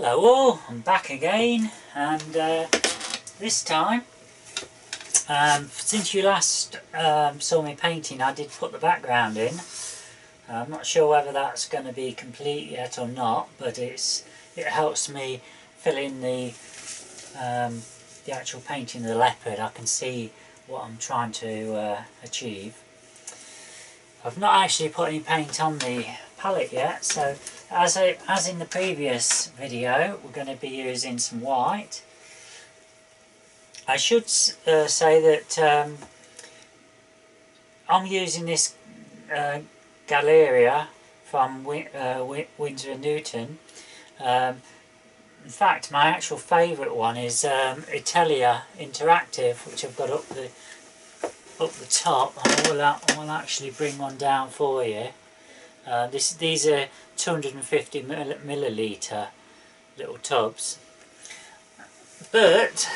Hello all, I'm back again, and this time, since you last saw me painting, I did put the background in. I'm not sure whether that's going to be complete yet or not, but it helps me fill in the actual painting of the leopard. I can see what I'm trying to achieve. I've not actually put any paint on the palette yet, so as in the previous video, we're going to be using some white. I should say that I'm using this Galleria from Winsor & Newton. In fact, my actual favourite one is Italia Interactive, which I've got up the top. I will actually bring one down for you. These are 250 millilitre little tubs, but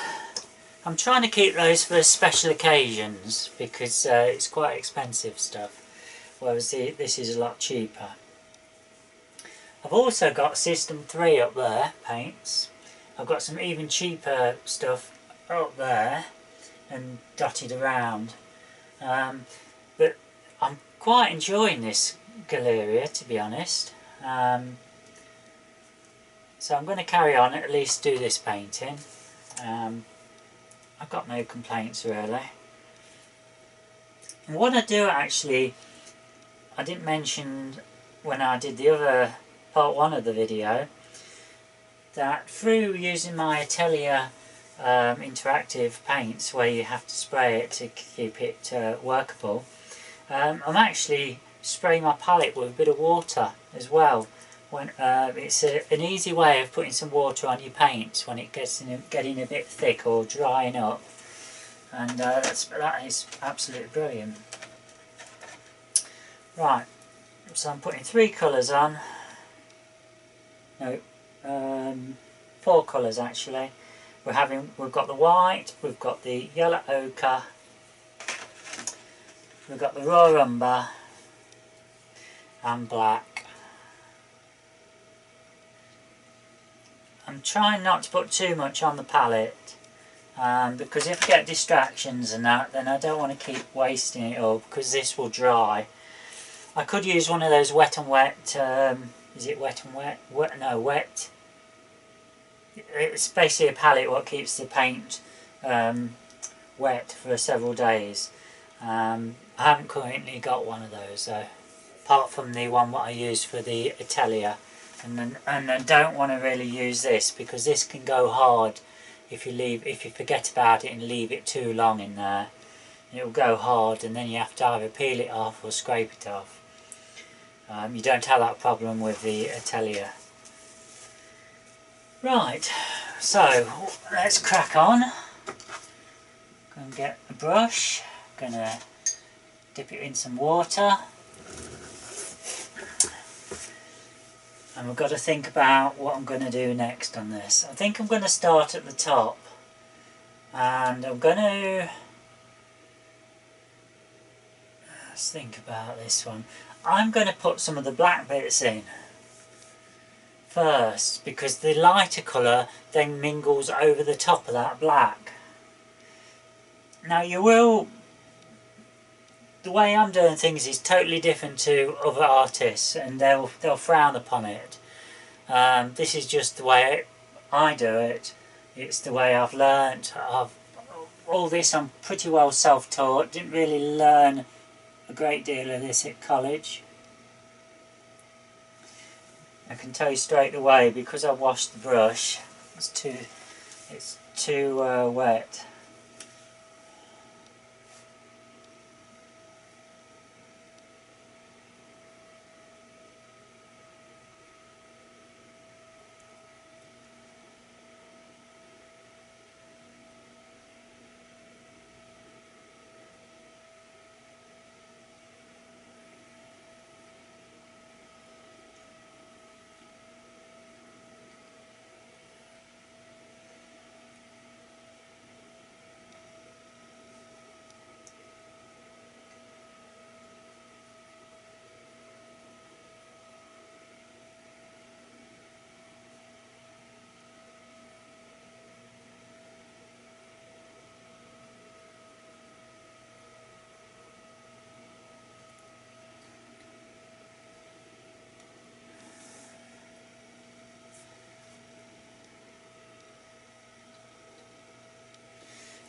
I'm trying to keep those for special occasions because it's quite expensive stuff, whereas this is a lot cheaper. I've also got System 3 up there, paints. I've got some even cheaper stuff up there and dotted around. But I'm quite enjoying this Galleria, to be honest. So I'm going to carry on, at least do this painting. I've got no complaints really. And what I do actually, I didn't mention when I did the other part 1 of the video, that through using my Atelier interactive paints where you have to spray it to keep it workable, I'm actually spraying my palette with a bit of water as well. When it's an easy way of putting some water on your paint when it gets getting a bit thick or drying up, and that is absolutely brilliant. Right, so I'm putting 3 colours on. No, 4 colours actually. We've got the white, we've got the yellow ochre, we've got the raw umber and black. I'm trying not to put too much on the palette because if I get distractions and that, then I don't want to keep wasting it all, because this will dry. I could use one of those wet and wet, is it wet and wet? No, wet. It's basically a palette what keeps the paint wet for several days. I haven't currently got one of those though, apart from the one what I used for the Atelier. And I don't want to really use this because this can go hard if you forget about it and leave it too long in there. It will go hard, and then you have to either peel it off or scrape it off. You don't have that problem with the Atelier. Right, so let's crack on. Go and get a brush. Gonna dip it in some water. And we've got to think about what I'm going to do next on this. I think I'm going to start at the top. And I'm going to... Let's think about this one. I'm going to put some of the black bits in first, because the lighter colour then mingles over the top of that black. Now you will... The way I'm doing things is totally different to other artists, and they'll frown upon it. This is just the way I do it. It's the way I've learnt. All this I'm pretty well self-taught. Didn't really learn a great deal of this at college. I can tell you straight away, because I washed the brush, it's too wet.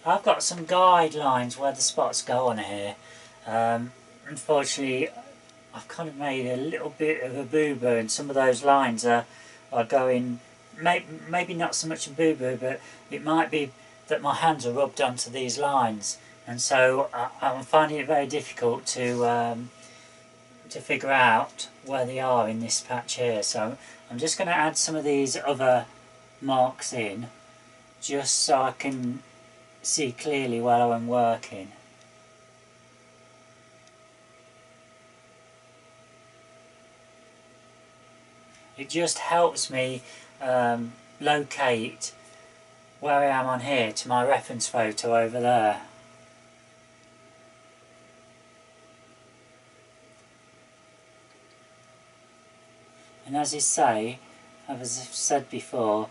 I've got some guidelines where the spots go on here. Unfortunately, I've kind of made a little bit of a boo-boo, and some of those lines are going, maybe not so much a boo-boo, but it might be that my hands are rubbed onto these lines, and so I'm finding it very difficult to figure out where they are in this patch here. So I'm just going to add some of these other marks in, just so I can see clearly where I'm working. It just helps me locate where I am on here to my reference photo over there. And as I say, as I've said before,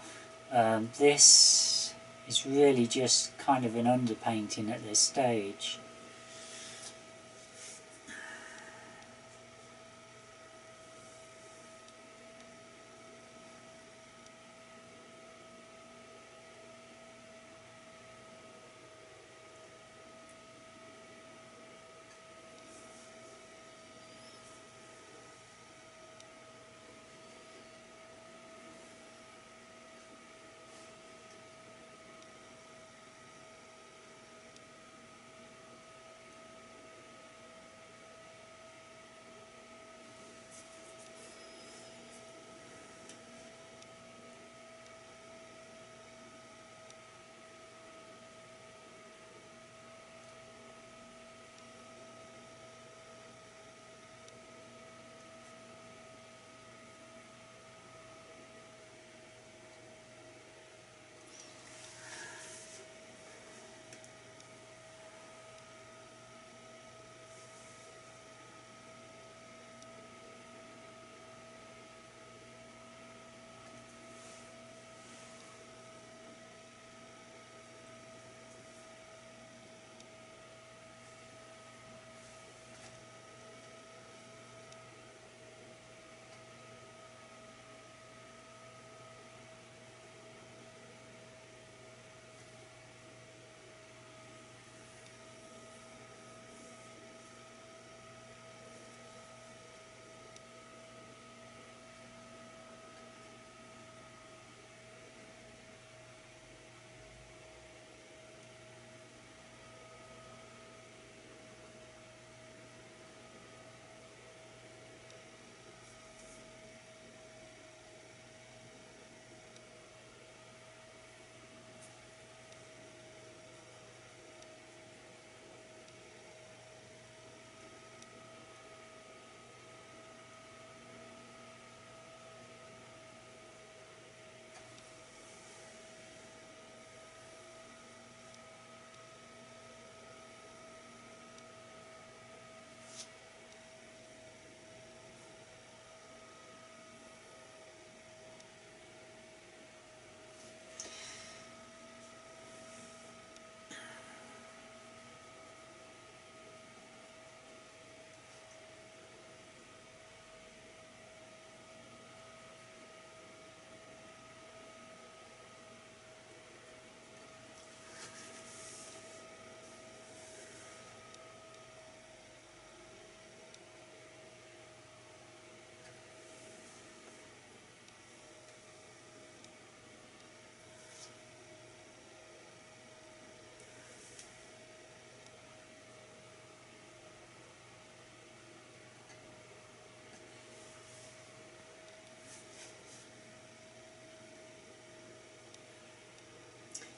this is really just kind of an underpainting at this stage.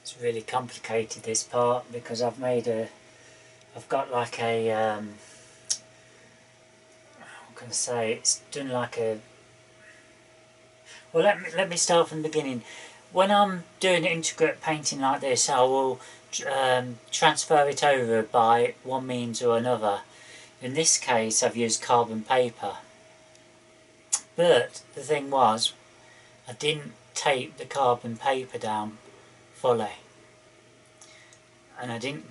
It's really complicated, this part, because I've got like a, what can I say, it's done like a, well let me start from the beginning. When I'm doing intricate painting like this, I will transfer it over by one means or another. In this case I've used carbon paper, but the thing was, I didn't tape the carbon paper down fully, and I didn't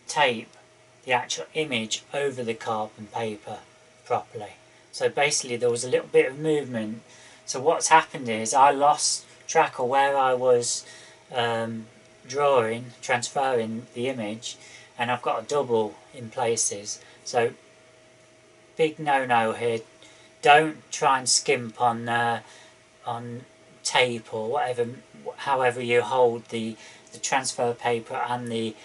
tape the actual image over the carbon paper properly. So basically there was a little bit of movement. So what's happened is I lost tracker where I was transferring the image, and I've got a double in places. So big no here. Don't try and skimp on tape or whatever, however you hold the transfer paper and the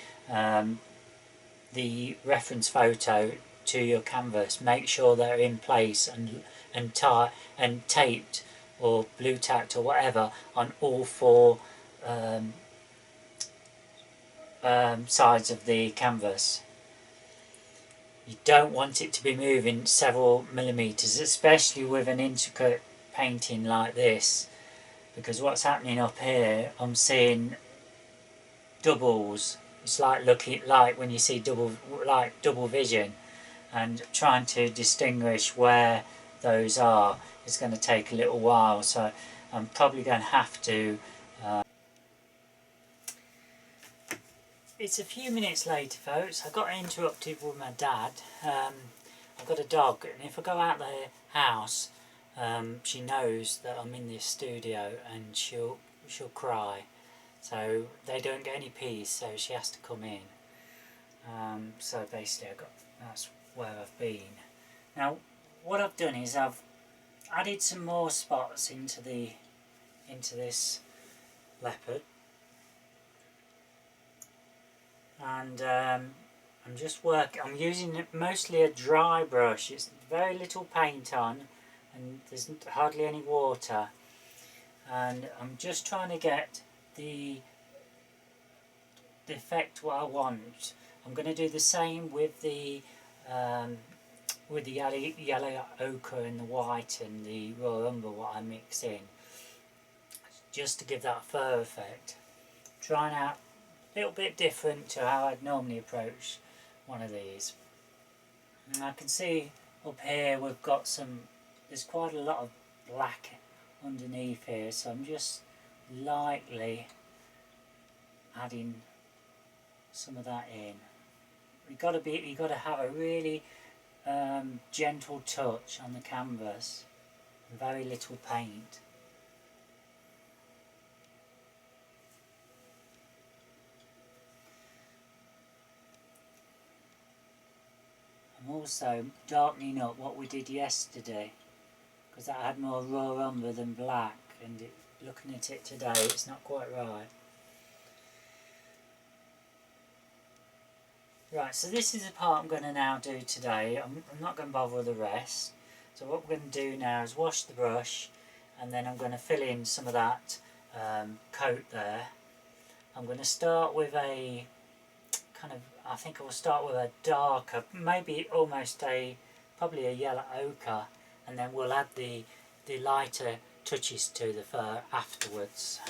reference photo to your canvas. Make sure they're in place and taped or blue tacked or whatever on all four sides of the canvas. You don't want it to be moving several millimeters, especially with an intricate painting like this, because what's happening up here, I'm seeing doubles. It's like when you see double vision, and trying to distinguish where those are is going to take a little while. So I'm probably going to have to. It's a few minutes later, folks. I got interrupted with my dad. I've got a dog, and if I go out the house, she knows that I'm in this studio, and she'll cry. So they don't get any peace, so she has to come in. So basically, that's where I've been. Now, what I've done is I've added some more spots into this leopard, and I'm using mostly a dry brush. It's very little paint on, and there's hardly any water, and I'm just trying to get the effect what I want. I'm going to do the same with the yellow ochre and the white and the raw umber what I mix in, just to give that fur effect. Trying out a little bit different to how I'd normally approach one of these. And I can see up here we've got there's quite a lot of black underneath here, so I'm just lightly adding some of that in. You've got to have a really gentle touch on the canvas, and very little paint. I'm also darkening up what we did yesterday, because that had more raw umber than black, and looking at it today, it's not quite right. Right, so this is the part I'm going to now do today. I'm not going to bother with the rest. So what we're going to do now is wash the brush, and then I'm going to fill in some of that coat there. I'm going to start with a I think I'll start with a darker, maybe probably a yellow ochre, and then we'll add the lighter touches to the fur afterwards.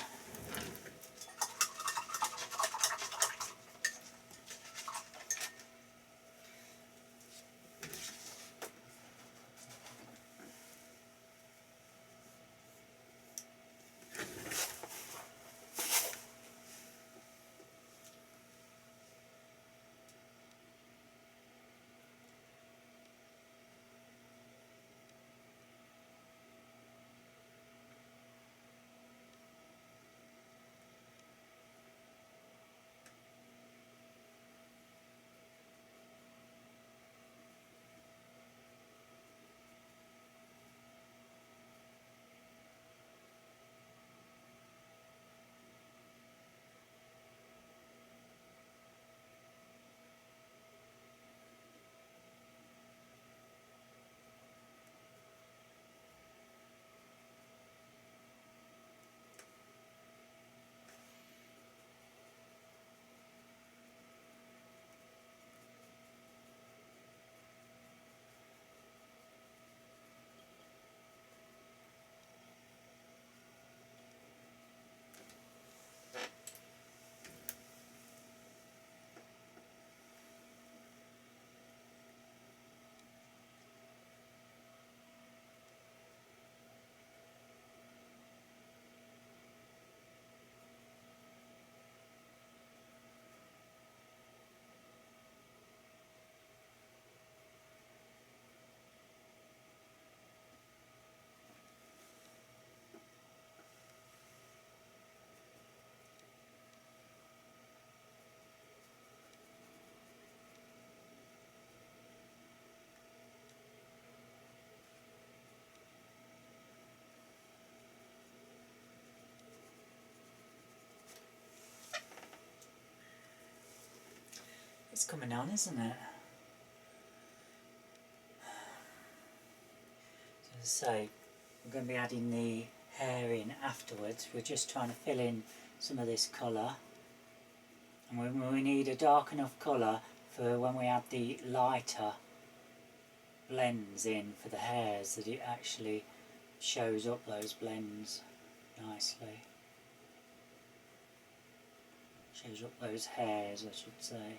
It's coming on, isn't it? So as I say, we're going to be adding the hair in afterwards. We're just trying to fill in some of this colour. And we need a dark enough colour for when we add the lighter blends in for the hairs, that it actually shows up those blends nicely. Shows up those hairs, I should say.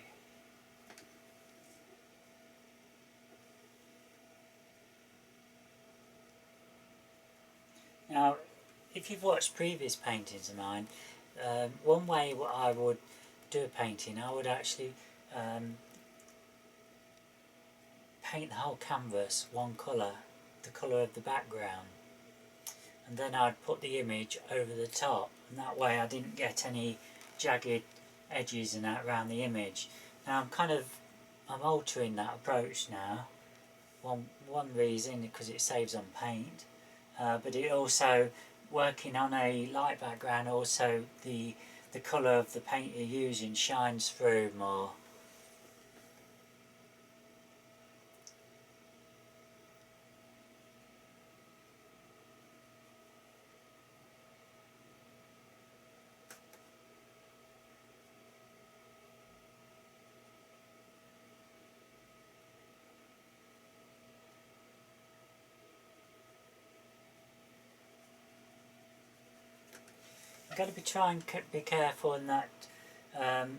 Now, if you've watched previous paintings of mine, one way what I would do a painting, I would actually paint the whole canvas one colour, the colour of the background, and then I'd put the image over the top, and that way I didn't get any jagged edges and that around the image. Now I'm altering that approach now. One reason because it saves on paint, but it also, working on a light background, also the colour of the paint you're using shines through more. You've got to be careful in that,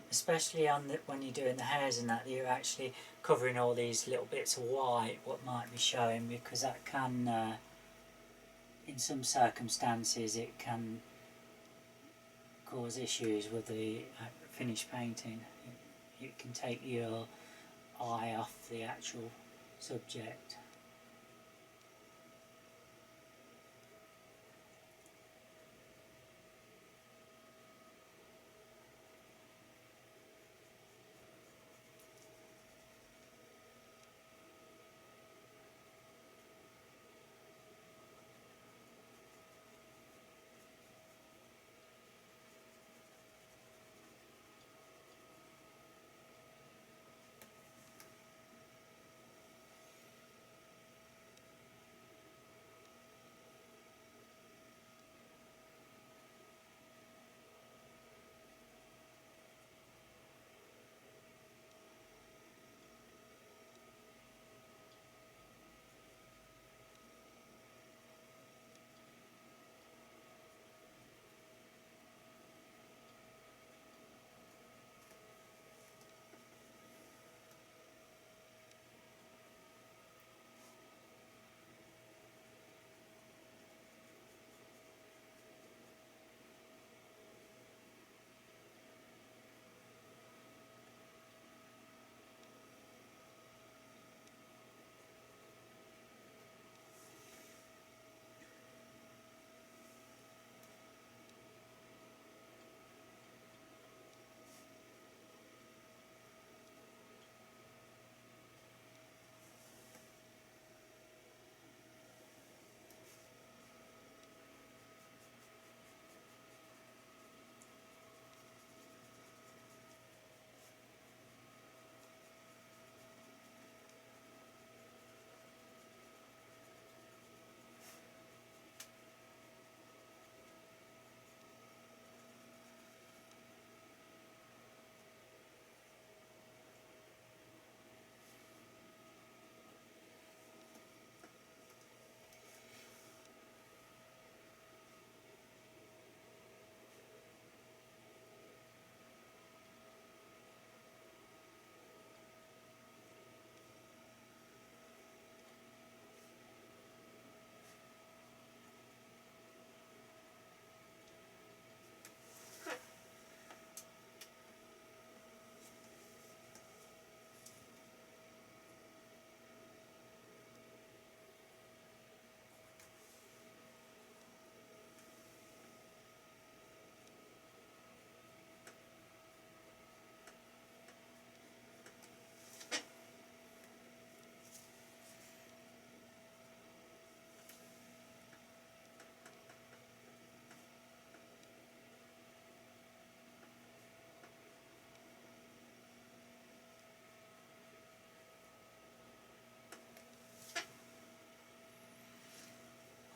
especially on when you're doing the hairs and that you're actually covering all these little bits of white what might be showing, because that can, in some circumstances, it can cause issues with the finished painting. It can take your eye off the actual subject.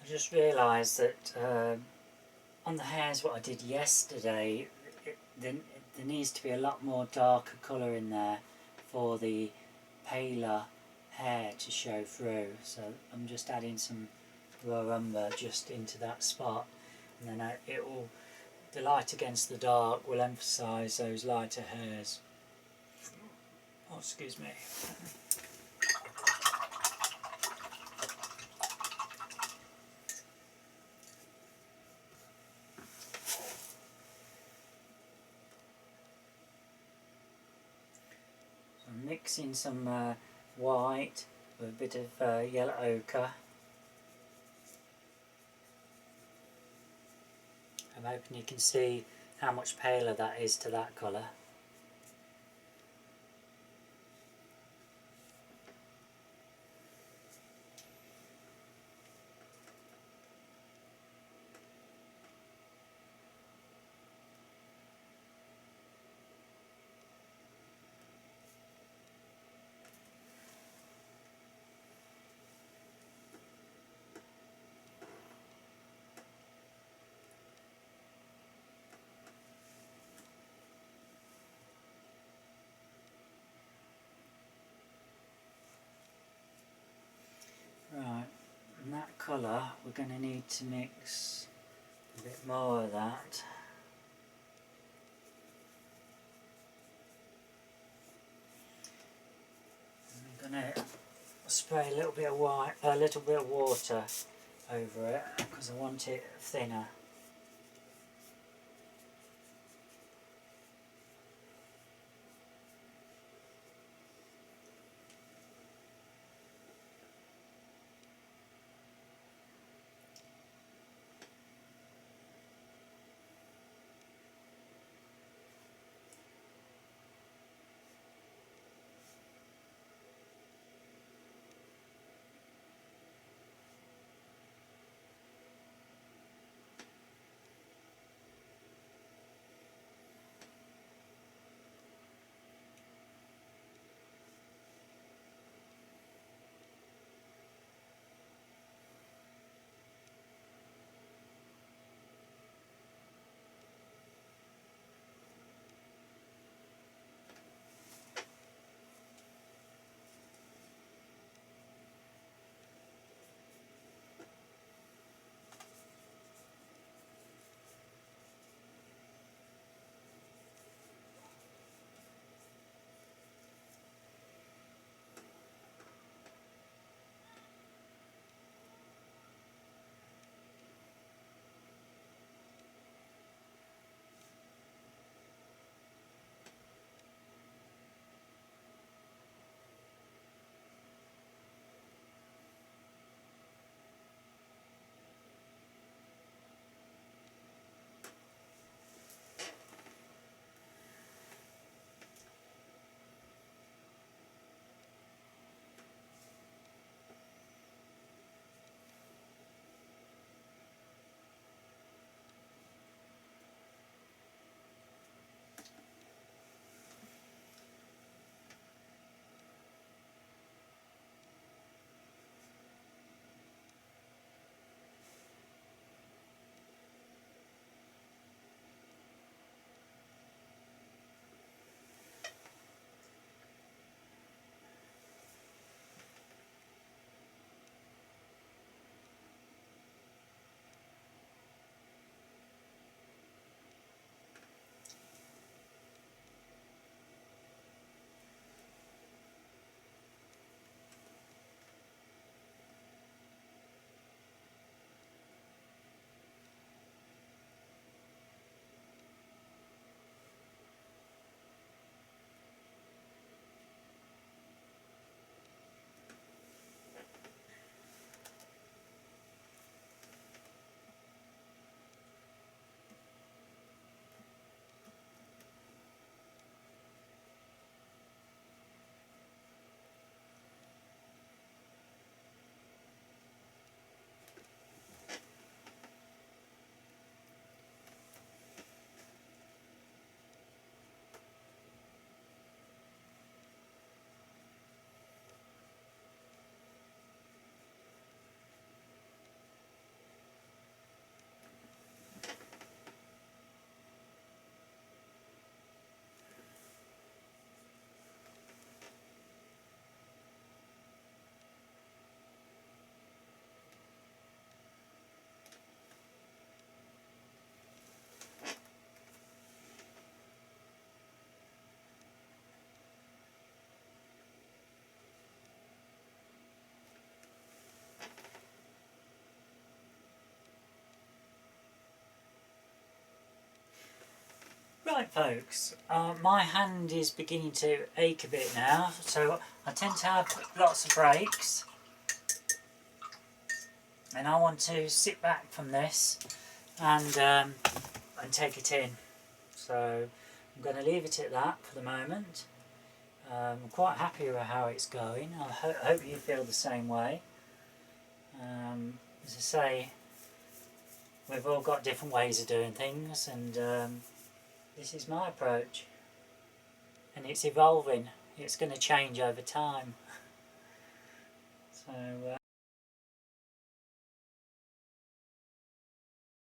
just realised that on the hairs what I did yesterday, there needs to be a lot more darker colour in there for the paler hair to show through, so I'm just adding some raw umber just into that spot, and then it will, the light against the dark will emphasise those lighter hairs. Oh, excuse me. So I'm mixing some white with a bit of yellow ochre. I'm hoping you can see how much paler that is to that colour. Right, and that colour we're going to need to mix a bit more of that. I'm going to spray a little bit of water over it because I want it thinner. Right folks, my hand is beginning to ache a bit now, so I tend to have lots of breaks, and I want to sit back from this and take it in. So I'm going to leave it at that for the moment. I'm quite happy with how it's going. I hope you feel the same way. As I say, we've all got different ways of doing things, and this is my approach. And it's evolving. It's going to change over time.